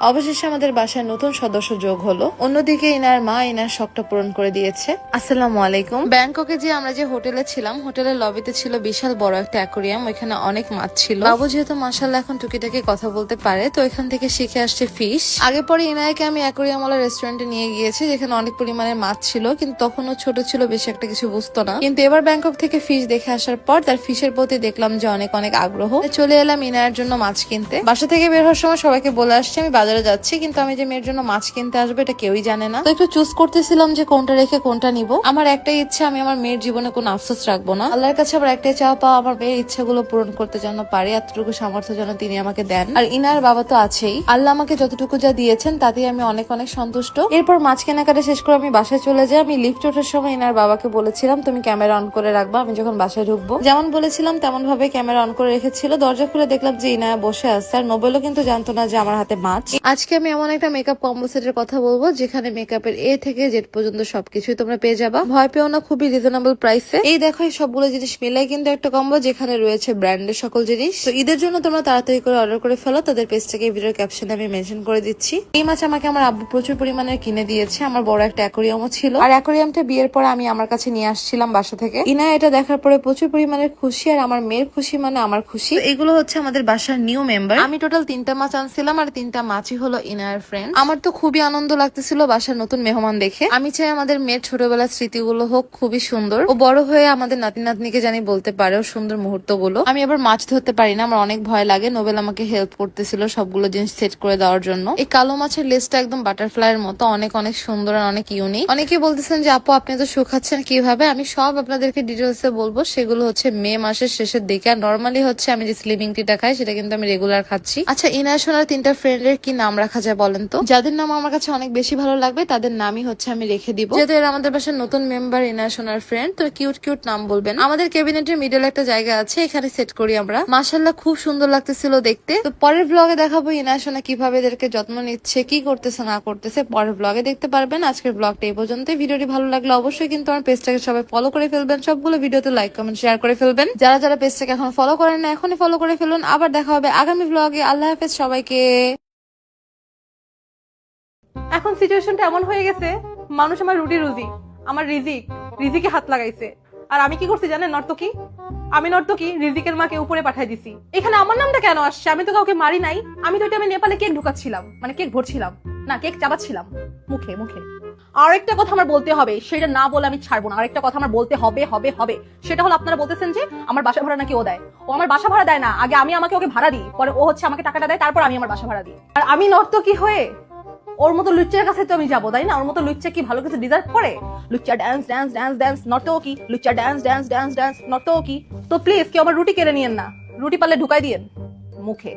অবশেষে আমাদের বাসায় নতুন সদস্য যোগ হলো। অন্যদিকে ইনার মা ইনার শখটা পূরণ করে দিয়েছে। আসসালামু আলাইকুম। ব্যাংককে যে আমরা যে হোটেলে ছিলাম, হোটেলের লবিতে ছিল বিশাল বড় একটা অ্যাকোরিয়াম, ওইখানে অনেক মাছ ছিল। বাবু যেহেতু মাশাআল্লাহ এখন টুকিটাকি কথা বলতে পারে, তো এখান থেকে শিখে আসছে ফিশ। আগে পরে ইনায়কে আমি অ্যাকোরিয়াম ওয়ালা রেস্টুরেন্টে নিয়ে গিয়েছি, যেখানে অনেক পরিমাণের মাছ ছিল, কিন্তু তখনও ছোট ছিল, বেশি একটা কিছু বুঝতো না। কিন্তু এবার ব্যাংকক থেকে ফিশ দেখে আসার পর তার ফিশের প্রতি দেখলাম যে অনেক অনেক আগ্রহ। চলে এলাম ইনায়ের জন্য মাছ কিনতে। বাসা থেকে বের হওয়ার সময় সবাইকে বলে আসছি আমি বাজারে যাচ্ছি, কিন্তু আমি যে মেয়ের জন্য মাছ কিনতে আসবো এটা কেউই জানে না। তো একটু চুজ করতেছিলাম যে কোনটা রেখে কোনটা নিব। আমার একটাই ইচ্ছা, আমি আমার মেয়ের জীবনে কোনো আফসোস রাখবো না। আল্লাহর কাছে আবার একটাই চাওয়া পাওয়া, আমার মেয়ের ইচ্ছাগুলো পূরণ করতে যেন পারি, এতটুকু সামর্থ্য যেন তিনি আমাকে দেন। আর ইনার বাবা তো আছেই, আল্লাহ আমাকে যতটুকু যা দিয়েছেন তাতেই আমি অনেক অনেক সন্তুষ্ট। এরপর মাছ কেনাকাটা শেষ করে আমি বাসায় চলে যাই। আমি লিফট ওঠার সময় ইনার বাবাকে বলেছিলাম তুমি ক্যামেরা অন করে রাখবা, আমি যখন বাসায় ঢুকবো। যেমন বলেছিলাম তেমন ভাবে ক্যামেরা অন করে রেখেছিল। দরজা খুলে দেখলাম যে ইনা বসে আছে, আর নোবেলও কিন্তু জানতো না যে আমার হাতে মাছ। আজকে আমি এমন একটা মেকআপ কম্বো সেটের কথা বলবো যেখানে মেকআপের এ থেকে জেড পর্যন্ত সবকিছুই তোমরা পেয়ে যাবা। ভয় পেও না, খুবই রিজনেবল প্রাইসে। এই দেখো এই সবগুলো জিনিস মিলাই কিন্তু একটা কম্বো, যেখানে রয়েছে ব্র্যান্ডের সকল জিনিস। তো ঈদের জন্য তোমরা তাড়াতাড়ি করে অর্ডার করে ফেলো, তাদের পেজটাকে ভিডিওর ক্যাপশনে আমি মেনশন করে দিচ্ছি। এই মাছ আমাকে আমার আব্বু প্রচুর পরিমাণে কিনে দিয়েছে। আমার বড় একটা অ্যাকোরিয়ামও ছিল, আর অ্যাকোরিয়ামটা বিয়ের পরে আমি আমার কাছে নিয়ে আসছিলাম বাসা থেকে। ইনা এটা দেখার পরে প্রচুর পরিমাণে খুশি, আর আমার মেয়ের খুশি মানে আমার খুশি। এগুলো হচ্ছে আমাদের বাসার নিউ মেম্বার। আমি টোটাল 3টা মাছ আনছিলাম, আর 3টা মাছই হলো ইনার ফ্রেন্ড। আমার তো খুবই আনন্দ লাগতেছিল বাসার নতুন মেহমান দেখে। আমি চাই আমাদের মেয়ের ছোটবেলার স্মৃতিগুলো হোক খুবই সুন্দর, ও বড় হয়ে আমাদের নাতি নাতনিকে জানি বলতে পারে ও সুন্দর মুহূর্ত গুলো। আমি আবার মাছ ধরতে পারি না, আমার অনেক ভয় লাগে। নোবেল আমাকে হেল্প করতেছিল সবগুলো জিনিস সেট করে দেওয়ার জন্য। এই কালো মাছের লেজটা একদম বাটারফ্লাই এর মতো, অনেক অনেক সুন্দর আর অনেক ইউনিক। অনেকে বলতেছেন যে আপু আপনি তো শুকাচ্ছেন কিভাবে, আমি সব আপনাদেরকে ডিটেলস এ বলবো। সেগুলো হচ্ছে মে মাসের শেষের দিকে। আর নর্মালি হচ্ছে আমি যে স্লিমিং টিটা খাই সেটা কিন্তু আমি রেগুলার খাচ্ছি। আচ্ছা, ইনার সোনার 3টা ফ্রেন্ডের কি নাম রাখা যায় বলেন তো? যাদের নাম আমার কাছে অনেক বেশি ভালো লাগবে তাদের নামই হচ্ছে আমি রেখে দিব। যেহেতু এরা আমাদের বাসার নতুন মেম্বার, ইনার সোনার ফ্রেন্ড, তো কিউট কিউট নাম বলবেন। আমাদের ক্যাবিনেটের মিডল একটা জায়গা আছে, এখানে সেট করি আমরা। মাশাআল্লাহ খুব সুন্দর লাগতেছিল দেখতে। তো পরের ব্লগে দেখাবো ইনার সোনা কিভাবে এদেরকে যত্ন নিচ্ছে, কি করতেছে না করতেছে, পরের ব্লগে দেখতে পারবেন। আজকের ব্লগটা এই পর্যন্তই। ভিডিওটি ভালো লাগলে অবশ্যই কিন্তু আমার পেজটাকে সবাই ফলো করে ফেলবেন, সবগুলো ভিডিওতে লাইক কমেন্ট শেয়ার করে ফেলবেন। যারা যারা পেজটাকে এখন ফলো করেন না এখনই ফলো করে ফেলুন। আবার দেখা হবে আগামী ব্লগে। আল্লাহ হাফেজ সবাইকে। এখন সিচুয়েশনটা এমন হয়ে গেছে, মানুষ আমার রুটি রুজি, আমার রিজিকে হাত লাগাইছে। আর আমি কি করছি জানেন? নর্তকী, আমি নর্তকী রিজিকের মাকে উপরে পাঠাই দিছি। এখানে আমার নামটা কেন আসছে? আমি তো কাউকে মারি নাই। আমি তো আমি নেপালে কেক ঢুকাচ্ছিলাম, মানে কেক ভরছিলাম না, কেক চাবাচ্ছিলাম মুখে মুখে। আরেকটা কথা আমার বলতে হবে, সেটা না বলে আমি ছাড়বো না। আরেকটা কথা আমার বলতে হবে হবে হবে, সেটা হলো আপনারা বলতেছেন যে আমার বাসা ভাড়া নাকি ও দেয়। ও আমার বাসা ভাড়া দেয় না, আগে আমি আমাকে ওকে ভাড়া দিই, পরে ও হচ্ছে আমাকে টাকাটা দেয়, তারপর আমি আমার বাসা ভাড়া দিই। আর আমি নর্তকী হয়ে ওর মতো লুচ্চার কাছে তো আমি যাবো, তাই না? ওর মতো লুচ্চা কি ভালো কিছু ডিজার্ভ করে? লুচ্চা ড্যান্স ড্যান্স ড্যান্স ড্যান্স নর্তকী, লুচ্চা ড্যান্স ড্যান্স ড্যান্স ড্যান্স নর্তকী। তো প্লিজ কেউ আমার রুটি কেড়ে নিয়েন না, রুটি পারলে ঢুকাই দিয়েন মুখে।